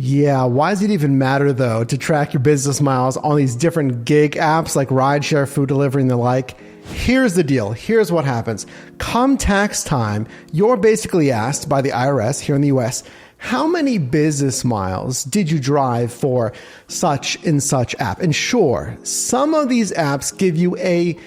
Yeah, why does it even matter though to track your business miles on these different gig apps like rideshare, food delivery, and the like? Here's the deal. Here's what happens. Come tax time, you're basically asked by the IRS here in the US, how many business miles did you drive for such and such app? And sure, some of these apps give you a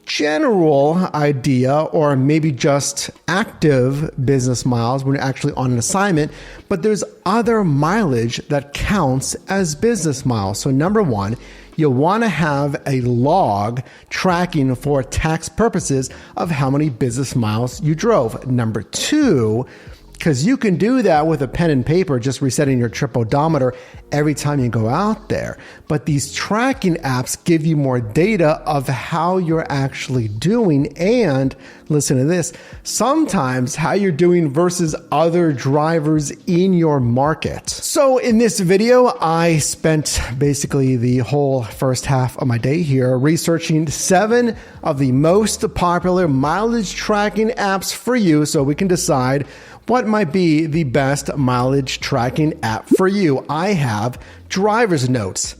general idea or maybe just active business miles when you're actually on an assignment, but there's other mileage that counts as business miles. So number one, you'll want to have a log tracking for tax purposes of how many business miles you drove. Number two, because you can do that with a pen and paper, just resetting your trip odometer every time you go out there. But these tracking apps give you more data of how you're actually doing. And listen to this, sometimes how you're doing versus other drivers in your market. So in this video, I spent basically the whole first half of my day here researching 7 of the most popular mileage tracking apps for you so we can decide what might be the best mileage tracking app for you. I have Driversnote,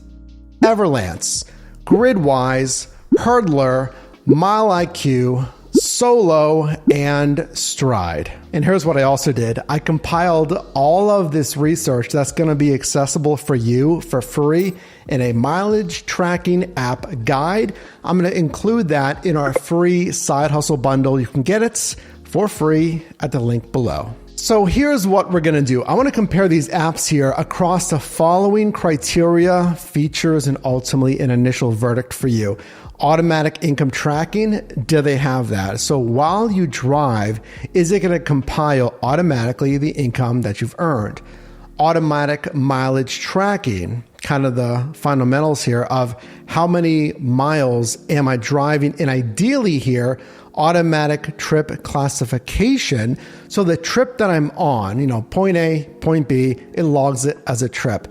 Everlance, Gridwise, Hurdlr, MileIQ, Solo, and Stride. And here's what I also did. I compiled all of this research that's going to be accessible for you for free in a mileage tracking app guide. I'm going to include that in our free side hustle bundle. You can get it for free at the link below. So here's what we're going to do. I want to compare these apps here across the following criteria, features, and ultimately an initial verdict for you. Automatic income tracking, do they have that? So while you drive, is it going to compile automatically the income that you've earned? Automatic mileage tracking, kind of the fundamentals here of how many miles am I driving? And ideally here, automatic trip classification. So the trip that I'm on, point A, point B, it logs it as a trip.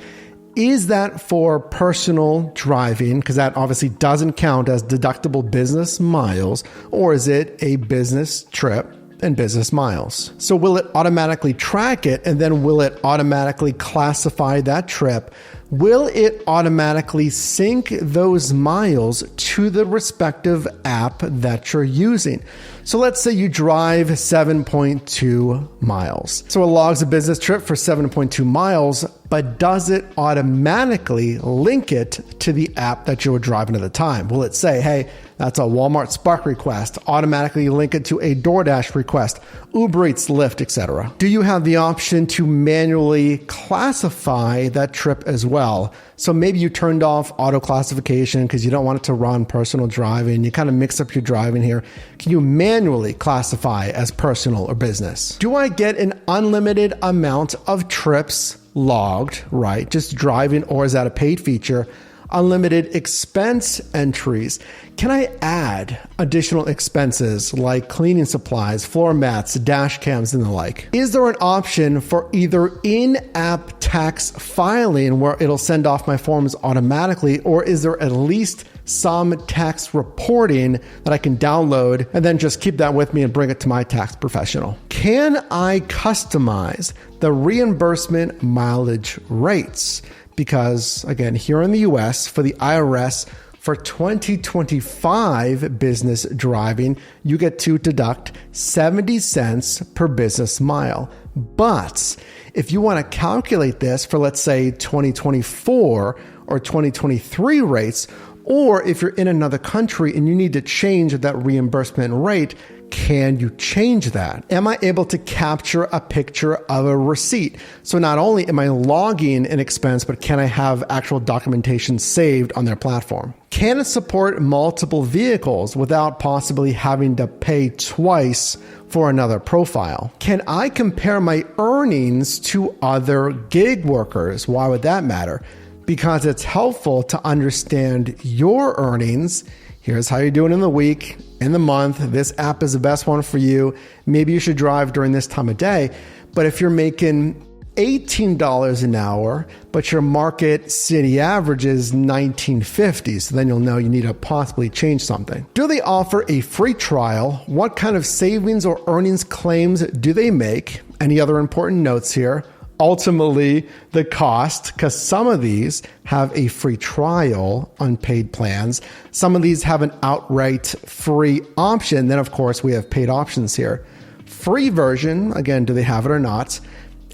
Is that for personal driving? Because that obviously doesn't count as deductible business miles, or is it a business trip and business miles? So will it automatically track it, and then will it automatically classify that trip? Will it automatically sync those miles to the respective app that you're using? So let's say you drive 7.2 miles. So it logs a business trip for 7.2 miles, but does it automatically link it to the app that you were driving at the time? Will it say, hey, that's a Walmart Spark request, automatically link it to a DoorDash request, Uber Eats, Lyft, etc.? Do you have the option to manually classify that trip as well? So maybe you turned off auto classification because you don't want it to run personal driving. You kind of mix up your driving here. Can you manually classify as personal or business? Do I get an unlimited amount of trips logged, right? Just driving, or is that a paid feature? Unlimited expense entries. Can I add additional expenses like cleaning supplies, floor mats, dash cams, and the like? Is there an option for either in-app tax filing where it'll send off my forms automatically, or is there at least some tax reporting that I can download and then just keep that with me and bring it to my tax professional? Can I customize the reimbursement mileage rates? Because again, here in the US, for the IRS, for 2025 business driving, you get to deduct 70 cents per business mile. But if you want to calculate this for, let's say, 2024 or 2023 rates, or if you're in another country and you need to change that reimbursement rate, can you change that? Am I able to capture a picture of a receipt? So not only am I logging an expense, but can I have actual documentation saved on their platform? Can it support multiple vehicles without possibly having to pay twice for another profile? Can I compare my earnings to other gig workers? Why would that matter? Because it's helpful to understand your earnings. Here's how you're doing in the week, in the month. This app is the best one for you. Maybe you should drive during this time of day. But if you're making $18 an hour, but your market city average is $19.50, so then you'll know you need to possibly change something. Do they offer a free trial? What kind of savings or earnings claims do they make? Any other important notes here? ultimately the cost, because some of these have a free trial on paid plans. Some of these have an outright free option. Then, of course, we have paid options here. Free version, again, do they have it or not?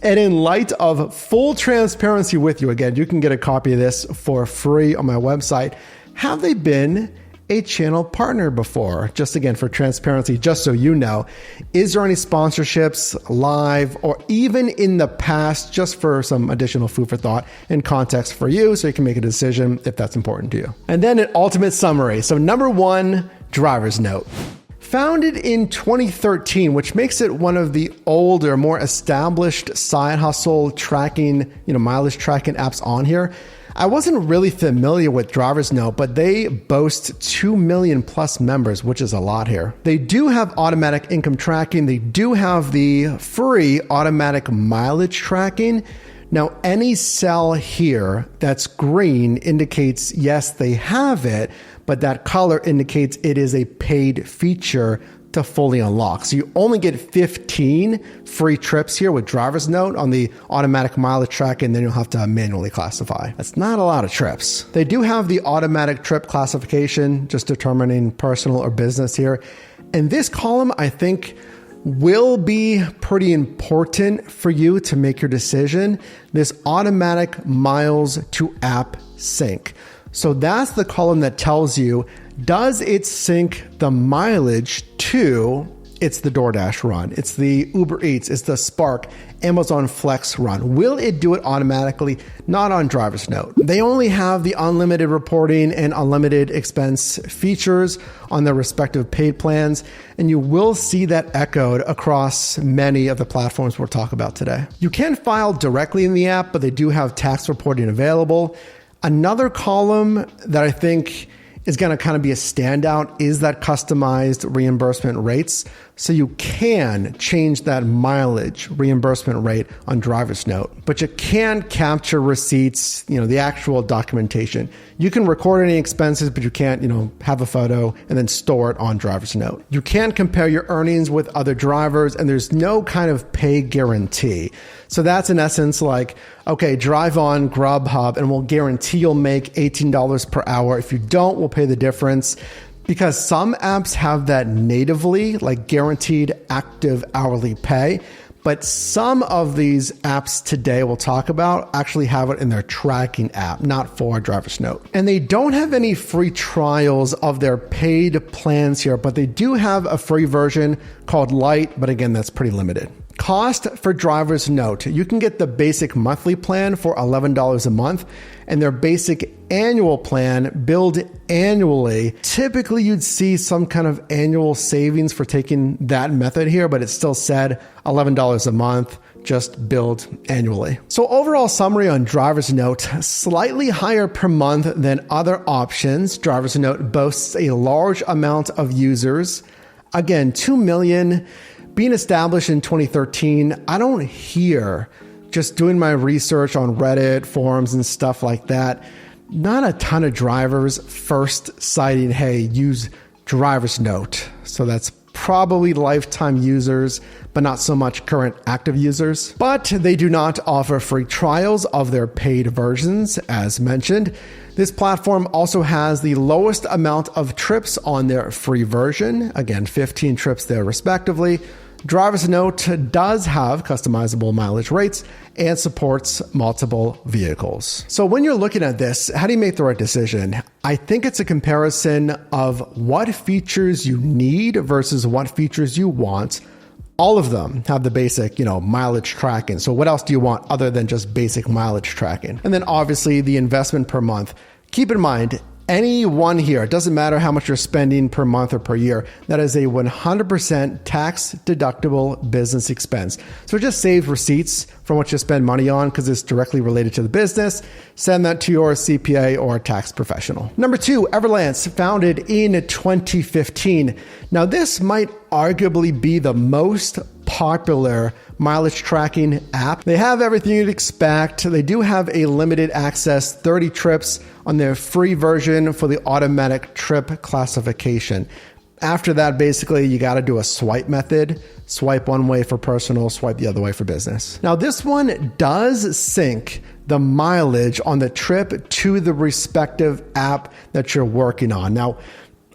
And in light of full transparency with you, again, you can get a copy of this for free on my website. Have they been a channel partner before? Just again, for transparency, just so you know, is there any sponsorships live or even in the past, just for some additional food for thought and context for you, so you can make a decision if that's important to you. And then an ultimate summary. So number one, Driversnote. Founded in 2013, which makes it one of the older, more established side hustle tracking, mileage tracking apps on here. I wasn't really familiar with Driversnote, but they boast 2 million plus members, which is a lot here. They do have automatic income tracking. They do have the free automatic mileage tracking. Now, any cell here that's green indicates, yes, they have it, but that color indicates it is a paid feature to fully unlock. So you only get 15 free trips here with Driversnote on the automatic mileage tracking, and then you'll have to manually classify. That's not a lot of trips. They do have the automatic trip classification, just determining personal or business here. And this column, I think, will be pretty important for you to make your decision. This automatic miles to app sync. So that's the column that tells you, does it sync the mileage to, it's the DoorDash run, it's the Uber Eats, it's the Spark, Amazon Flex run. Will it do it automatically? Not on Driversnote. They only have the unlimited reporting and unlimited expense features on their respective paid plans, and you will see that echoed across many of the platforms we'll talk about today. You can file directly in the app, but they do have tax reporting available. Another column that I think is going to kind of be a standout is that customized reimbursement rates. So you can change that mileage reimbursement rate on Driversnote, but you can't capture receipts, the actual documentation. You can record any expenses, but you can't, have a photo and then store it on Driversnote. You can't compare your earnings with other drivers, and there's no kind of pay guarantee. So that's in essence like, okay, drive on Grubhub and we'll guarantee you'll make $18 per hour. If you don't, we'll pay the difference. Because some apps have that natively, like guaranteed active hourly pay. But some of these apps today we'll talk about actually have it in their tracking app, not for Driversnote. And they don't have any free trials of their paid plans here, but they do have a free version called Lite, but again, that's pretty limited. Cost for Driversnote. You can get the basic monthly plan for $11 a month, and their basic annual plan billed annually. Typically, you'd see some kind of annual savings for taking that method here, but it still said $11 a month, just billed annually. So overall summary on Driversnote, slightly higher per month than other options. Driversnote boasts a large amount of users. Again, 2 million. Being established in 2013, I don't hear, just doing my research on Reddit, forums and stuff like that, not a ton of drivers first citing, hey, use Driversnote. So that's probably lifetime users, but not so much current active users. But they do not offer free trials of their paid versions, as mentioned. This platform also has the lowest amount of trips on their free version. Again, 15 trips there respectively. Driversnote does have customizable mileage rates and supports multiple vehicles. So when you're looking at this, how do you make the right decision? I think it's a comparison of what features you need versus what features you want. All of them have the basic, mileage tracking. So what else do you want other than just basic mileage tracking? And then obviously the investment per month. Keep in mind, any one here, it doesn't matter how much you're spending per month or per year, that is a 100% tax deductible business expense. So just save receipts from what you spend money on because it's directly related to the business. Send that to your CPA or tax professional. Number two, Everlance, founded in 2015. Now this might arguably be the most popular mileage tracking app. They have everything you'd expect. They do have a limited access 30 trips on their free version for the automatic trip classification. After that, basically, you got to do a swipe method. Swipe one way for personal, swipe the other way for business. Now, this one does sync the mileage on the trip to the respective app that you're working on. Now,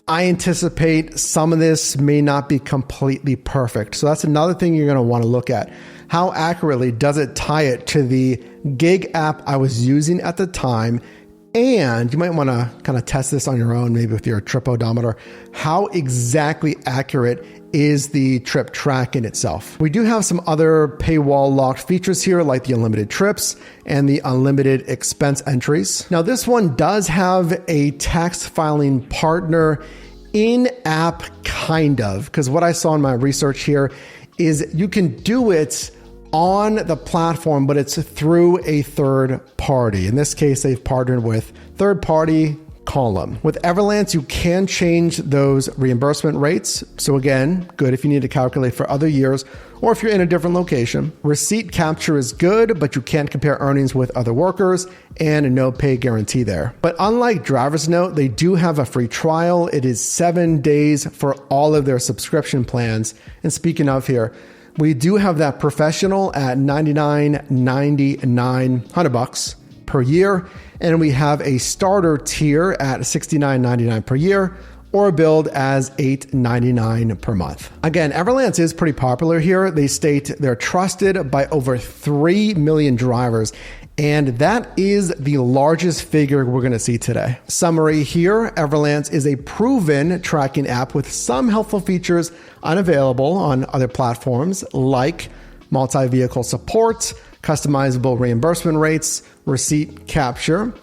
I anticipate some of this may not be completely perfect. So that's another thing you're going to want to look at. How accurately does it tie it to the gig app I was using at the time? And you might want to kind of test this on your own, maybe with your trip odometer. How exactly accurate is the trip tracking itself? We do have some other paywall locked features here, like the unlimited trips and the unlimited expense entries. Now, this one does have a tax filing partner in-app, kind of, because what I saw in my research here is you can do it on the platform, but it's through a third party. In this case, they've partnered with third party Column. With Everlance, you can change those reimbursement rates. So again, good if you need to calculate for other years or if you're in a different location. Receipt capture is good, but you can't compare earnings with other workers and no pay guarantee there. But unlike Driversnote, they do have a free trial. It is 7 days for all of their subscription plans. And speaking of here, we do have that professional at $99.99, $100 per year. And we have a starter tier at $69.99 per year, or billed as $8.99 per month. Again, Everlance is pretty popular here. They state they're trusted by over 3 million drivers, and that is the largest figure we're going to see today. Summary here, Everlance is a proven tracking app with some helpful features unavailable on other platforms like multi-vehicle support, customizable reimbursement rates, receipt capture.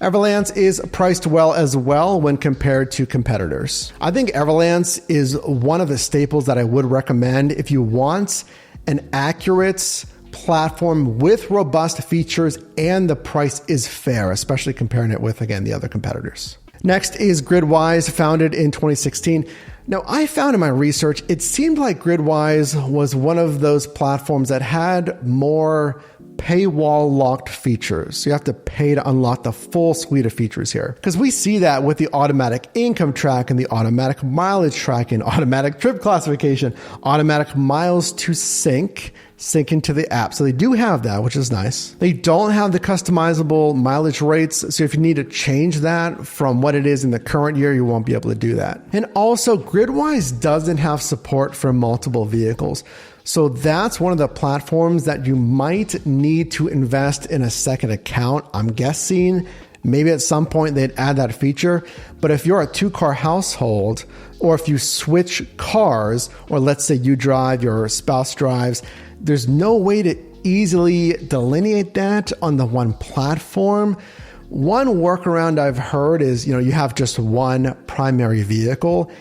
Everlance is priced well as well when compared to competitors. I think Everlance is one of the staples that I would recommend if you want an accurate platform with robust features and the price is fair, especially comparing it with, again, the other competitors. Next is Gridwise, founded in 2016. Now, I found in my research, it seemed like Gridwise was one of those platforms that had more paywall locked features. You have to pay to unlock the full suite of features here. Because we see that with the automatic income track and the automatic mileage tracking, automatic trip classification, automatic miles to sync into the app. So they do have that, which is nice. They don't have the customizable mileage rates. So if you need to change that from what it is in the current year, you won't be able to do that. And also, Gridwise doesn't have support for multiple vehicles. So that's one of the platforms that you might need to invest in a second account. I'm guessing maybe at some point they'd add that feature. But if you're a 2-car household, or if you switch cars, or let's say you drive, your spouse drives, there's no way to easily delineate that on the one platform. One workaround I've heard is, you have just one primary vehicle,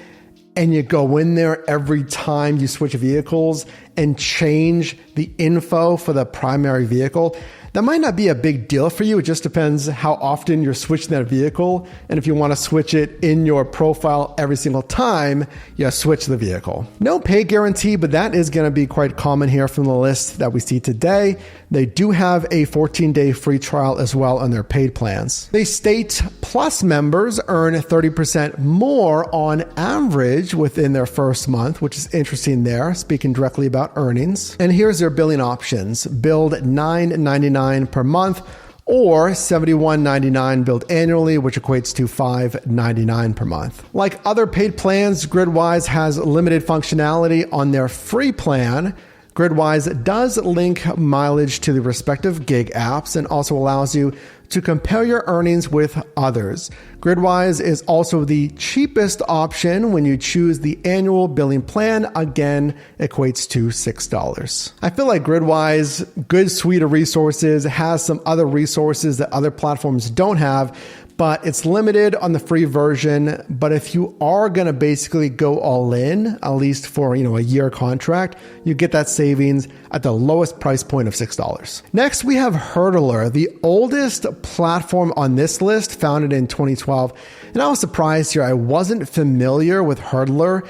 and you go in there every time you switch vehicles and change the info for the primary vehicle. That might not be a big deal for you. It just depends how often you're switching that vehicle. And if you want to switch it in your profile every single time, you switch the vehicle. No pay guarantee, but that is going to be quite common here from the list that we see today. They do have a 14-day free trial as well on their paid plans. They state Plus members earn 30% more on average within their first month, which is interesting there, speaking directly about earnings. And here's their billing options. Billed $9.99 per month, or $71.99 billed annually, which equates to $5.99 per month. Like other paid plans, Gridwise has limited functionality on their free plan. Gridwise does link mileage to the respective gig apps and also allows you to compare your earnings with others. Gridwise is also the cheapest option when you choose the annual billing plan. Again, equates to $6. I feel like Gridwise, good suite of resources, has some other resources that other platforms don't have, but it's limited on the free version. But if you are going to basically go all in, at least for a year contract, you get that savings at the lowest price point of $6. Next, we have Hurdlr, the oldest platform on this list, founded in 2012. And I was surprised here. I wasn't familiar with Hurdlr.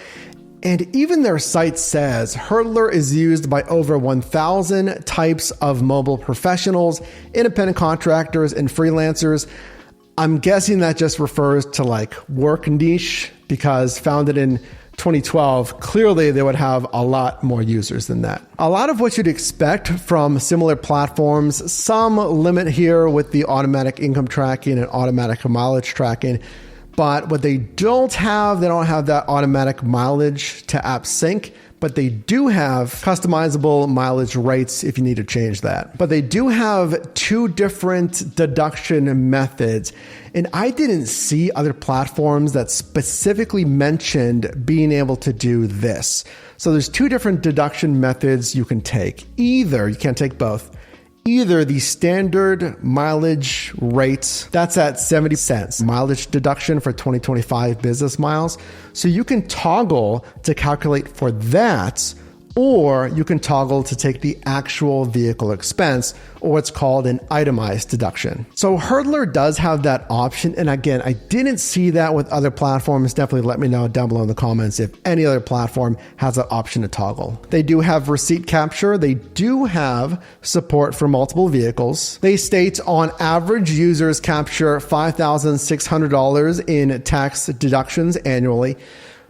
And even their site says Hurdlr is used by over 1,000 types of mobile professionals, independent contractors, and freelancers. I'm guessing that just refers to like work niche, because founded in 2012, clearly they would have a lot more users than that. A lot of what you'd expect from similar platforms, some limit here with the automatic income tracking and automatic mileage tracking. But what they don't have that automatic mileage to app sync, but they do have customizable mileage rates if you need to change that. But they do have two different deduction methods. And I didn't see other platforms that specifically mentioned being able to do this. So there's two different deduction methods you can take. Either, you can't take both. Either the standard mileage rates, that's at 70 cents, mileage deduction for 2025 business miles. So you can toggle to calculate for that, or you can toggle to take the actual vehicle expense, or what's called an itemized deduction. So Hurdlr does have that option. And again, I didn't see that with other platforms. Definitely let me know down below in the comments if any other platform has that option to toggle. They do have receipt capture. They do have support for multiple vehicles. They state on average users capture $5,600 in tax deductions annually.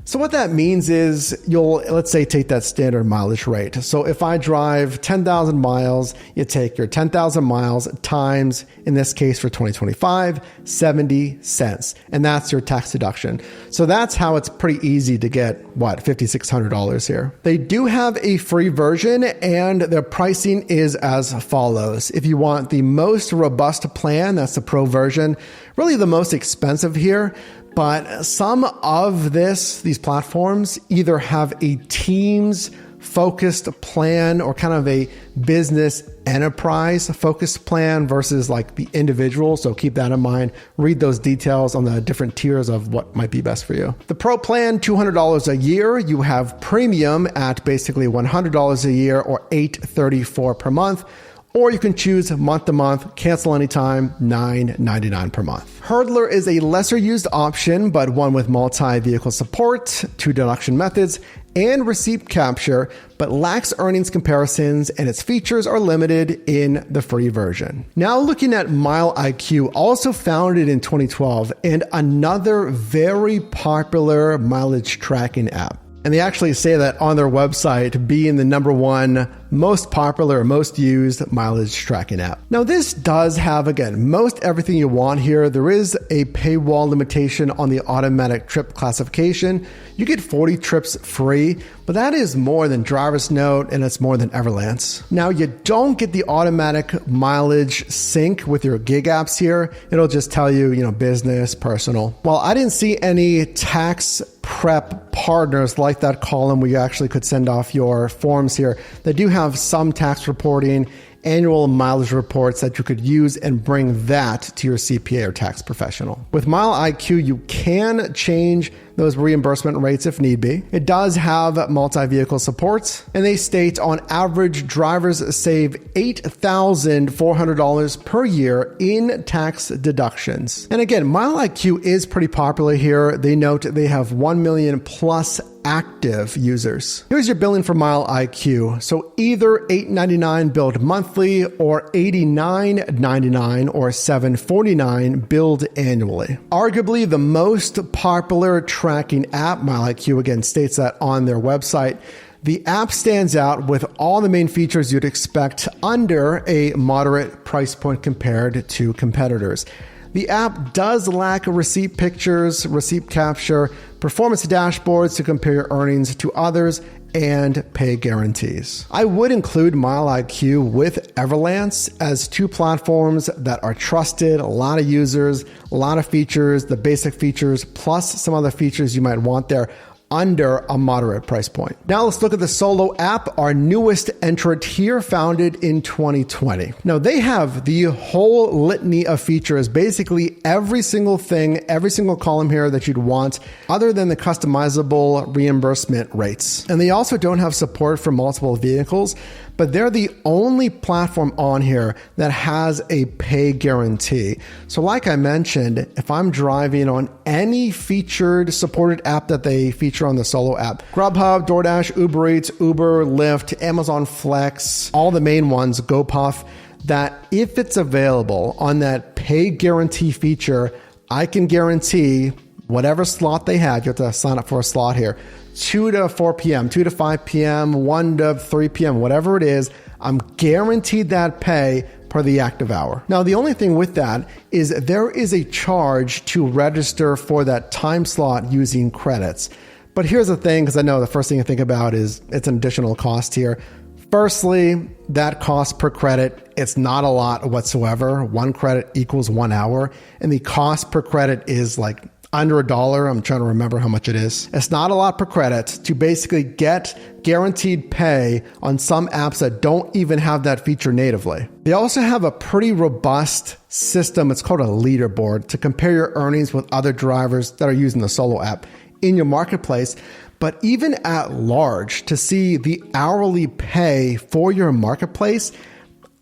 So what that means is let's say, take that standard mileage rate. So if I drive 10,000 miles, you take your 10,000 miles times, in this case for 2025, 70 cents. And that's your tax deduction. So that's how it's pretty easy to get, $5,600 here. They do have a free version and their pricing is as follows. If you want the most robust plan, that's the pro version, really the most expensive here. But some of these platforms either have a teams focused plan or kind of a business enterprise focused plan versus like the individual. So keep that in mind. Read those details on the different tiers of what might be best for you. The pro plan, $200 a year. You have premium at basically $100 a year or $834 per month. Or you can choose month to month, cancel anytime, $9.99 per month. Hurdlr is a lesser used option, but one with multi-vehicle support, two deduction methods, and receipt capture, but lacks earnings comparisons and its features are limited in the free version. Now looking at MileIQ, also founded in 2012, and another very popular mileage tracking app. And they actually say that on their website, being the #1 most popular, most used mileage tracking app. Now this does have, again, most everything you want here. There is a paywall limitation on the automatic trip classification. You get 40 trips free, but that is more than Driversnote and it's more than Everlance. Now you don't get the automatic mileage sync with your gig apps here. It'll just tell you, business, personal. Well, I didn't see any tax prep partners like that column where you actually could send off your forms here. They do have some tax reporting, annual mileage reports that you could use and bring that to your CPA or tax professional. With MileIQ, you can change those reimbursement rates if need be. It does have multi-vehicle support, and they state on average drivers save $8,400 per year in tax deductions. And again, MileIQ is pretty popular here. They note they have 1 million plus active users. Here's your billing for MileIQ. So either $8.99 billed monthly or $89.99 or $7.49 billed annually. Arguably the most popular tracking app, MileIQ again states that on their website. The app stands out with all the main features you'd expect under a moderate price point compared to competitors. The app does lack receipt pictures, receipt capture, performance dashboards to compare your earnings to others, and pay guarantees. I would include MileIQ with Everlance as two platforms that are trusted, a lot of users, a lot of features, the basic features, plus some other features you might want there under a moderate price point. Now let's look at the Solo app, our newest entrant here, founded in 2020. Now they have the whole litany of features, basically every single thing, every single column here that you'd want, other than the customizable reimbursement rates. And they also don't have support for multiple vehicles, but they're the only platform on here that has a pay guarantee. So like I mentioned, if I'm driving on any featured supported app that they feature on the Solo app, Grubhub, DoorDash, Uber Eats, Uber, Lyft, Amazon Flex, all the main ones, GoPuff, that if it's available on that pay guarantee feature, I can guarantee whatever slot they had. You have to sign up for a slot here. 2 to 4 p.m., 2 to 5 p.m., 1 to 3 p.m., whatever it is, I'm guaranteed that pay per the active hour. Now, the only thing with that is there is a charge to register for that time slot using credits. But here's the thing, because I know the first thing you think about is it's an additional cost here. Firstly, that cost per credit, it's not a lot whatsoever. 1 credit equals 1 hour, and the cost per credit is like under $1. I'm trying to remember how much it is. It's not a lot per credit to basically get guaranteed pay on some apps that don't even have that feature natively. They also have a pretty robust system. It's called a leaderboard to compare your earnings with other drivers that are using the Solo app in your marketplace. But even at large, to see the hourly pay for your marketplace,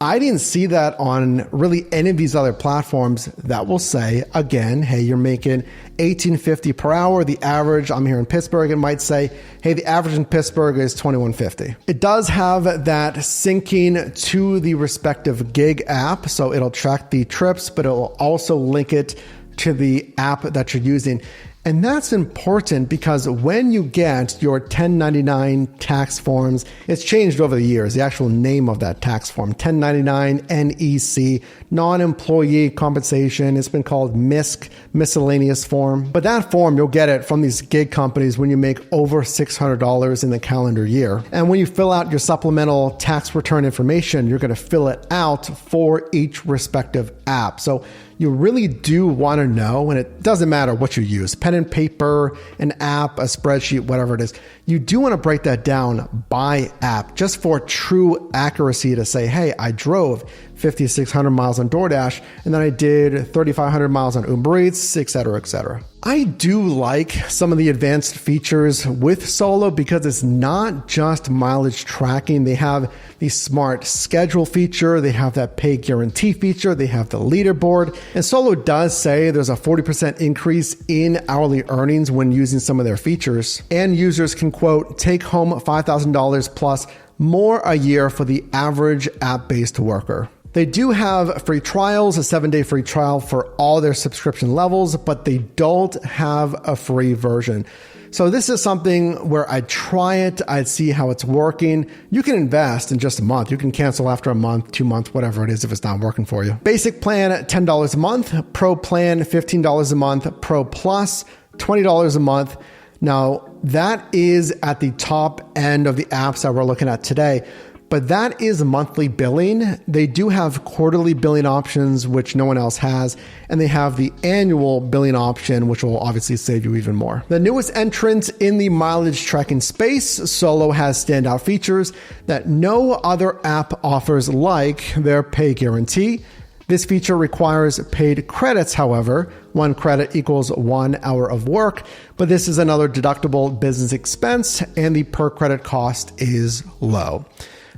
I didn't see that on really any of these other platforms that will say, again, hey, you're making $18.50 per hour. The average, I'm here in Pittsburgh, it might say, hey, the average in Pittsburgh is $21.50. It does have that syncing to the respective gig app, so it'll track the trips, but it'll also link it to the app that you're using. And that's important because when you get your 1099 tax forms, it's changed over the years, the actual name of that tax form, 1099 NEC, non-employee compensation. It's been called MISC, miscellaneous form. But that form, you'll get it from these gig companies when you make over $600 in the calendar year. And when you fill out your supplemental tax return information, you're going to fill it out for each respective app. So you really do want to know, and it doesn't matter what you use, pen and paper, an app, a spreadsheet, whatever it is, you do want to break that down by app just for true accuracy to say, hey, I drove 5,600 miles on DoorDash, and then I did 3,500 miles on Uber Eats, et cetera, et cetera. I do like some of the advanced features with Solo because it's not just mileage tracking. They have the smart schedule feature. They have that pay guarantee feature. They have the leaderboard. And Solo does say there's a 40% increase in hourly earnings when using some of their features. And users can, quote, take home $5,000 plus more a year for the average app-based worker. They do have free trials, a 7-day free trial for all their subscription levels, but they don't have a free version. So this is something where I'd try it, I'd see how it's working. You can invest in just a month. You can cancel after a month, 2 months, whatever it is if it's not working for you. Basic plan, $10 a month. Pro plan, $15 a month. Pro Plus, $20 a month. Now, that is at the top end of the apps that we're looking at today. But that is monthly billing. They do have quarterly billing options, which no one else has. And they have the annual billing option, which will obviously save you even more. The newest entrant in the mileage tracking space, Solo has standout features that no other app offers, like their pay guarantee. This feature requires paid credits, however. 1 credit equals 1 hour of work, but this is another deductible business expense, and the per credit cost is low.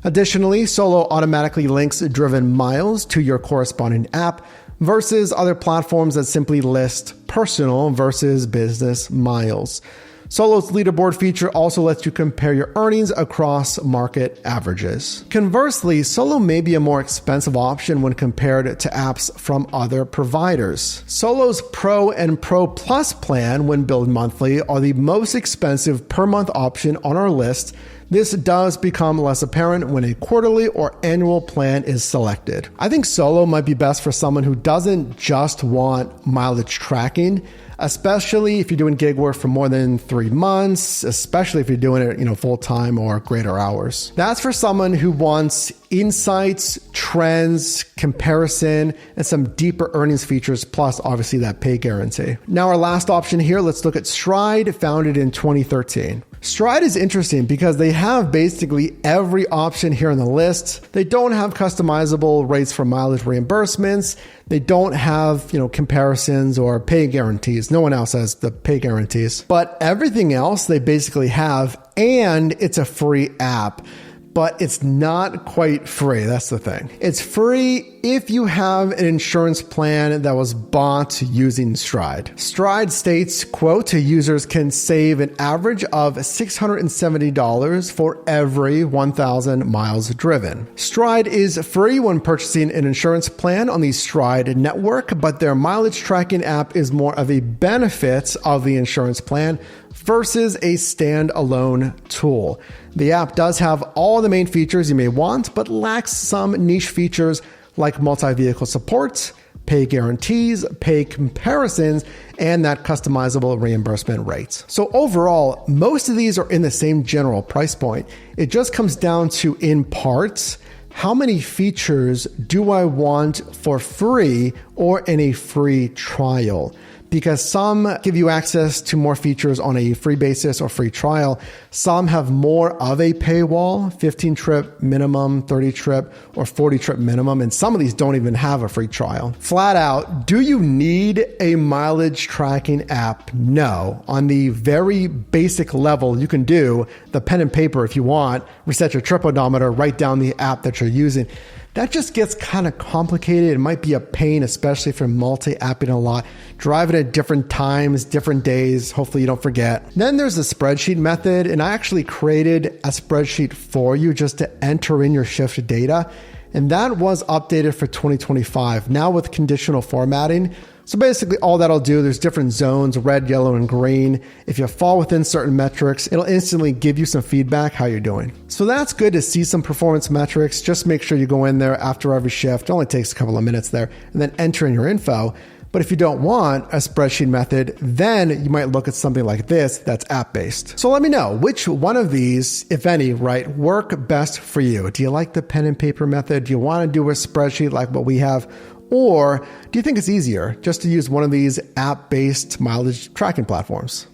Additionally, Solo automatically links driven miles to your corresponding app versus other platforms that simply list personal versus business miles. Solo's leaderboard feature also lets you compare your earnings across market averages. Conversely, Solo may be a more expensive option when compared to apps from other providers. Solo's Pro and Pro Plus plan, when billed monthly, are the most expensive per month option on our list. This does become less apparent when a quarterly or annual plan is selected. I think Solo might be best for someone who doesn't just want mileage tracking, especially if you're doing gig work for more than 3 months, especially if you're doing it, full-time or greater hours. That's for someone who wants insights, trends, comparison, and some deeper earnings features, plus obviously that pay guarantee. Now, our last option here, let's look at Stride, founded in 2013. Stride is interesting because they have basically every option here on the list. They don't have customizable rates for mileage reimbursements. They don't have, comparisons or pay guarantees. No one else has the pay guarantees. But everything else they basically have, and it's a free app. But it's not quite free. That's the thing. It's free if you have an insurance plan that was bought using Stride. Stride states, quote, users can save an average of $670 for every 1,000 miles driven. Stride is free when purchasing an insurance plan on the Stride network, but their mileage tracking app is more of a benefit of the insurance plan versus a standalone tool. The app does have all the main features you may want, but lacks some niche features like multi-vehicle support, pay guarantees, pay comparisons, and that customizable reimbursement rates. So overall, most of these are in the same general price point. It just comes down to, in parts, how many features do I want for free or in a free trial? Because some give you access to more features on a free basis or free trial. Some have more of a paywall, 15 trip minimum, 30 trip, or 40 trip minimum. And some of these don't even have a free trial. Flat out, do you need a mileage tracking app? No. On the very basic level, you can do the pen and paper if you want, reset your trip odometer, write down the app that you're using. That just gets kind of complicated. It might be a pain, especially if you're multi-apping a lot, driving at different times, different days. Hopefully you don't forget. Then there's the spreadsheet method, and I actually created a spreadsheet for you just to enter in your shift data. And that was updated for 2025, now with conditional formatting. So basically all that'll do, there's different zones, red, yellow, and green. If you fall within certain metrics, it'll instantly give you some feedback how you're doing. So that's good to see some performance metrics. Just make sure you go in there after every shift. It only takes a couple of minutes there, and then enter in your info. But if you don't want a spreadsheet method, then you might look at something like this that's app-based. So let me know which one of these, if any, work best for you. Do you like the pen and paper method? Do you want to do a spreadsheet like what we have? Or do you think it's easier just to use one of these app-based mileage tracking platforms?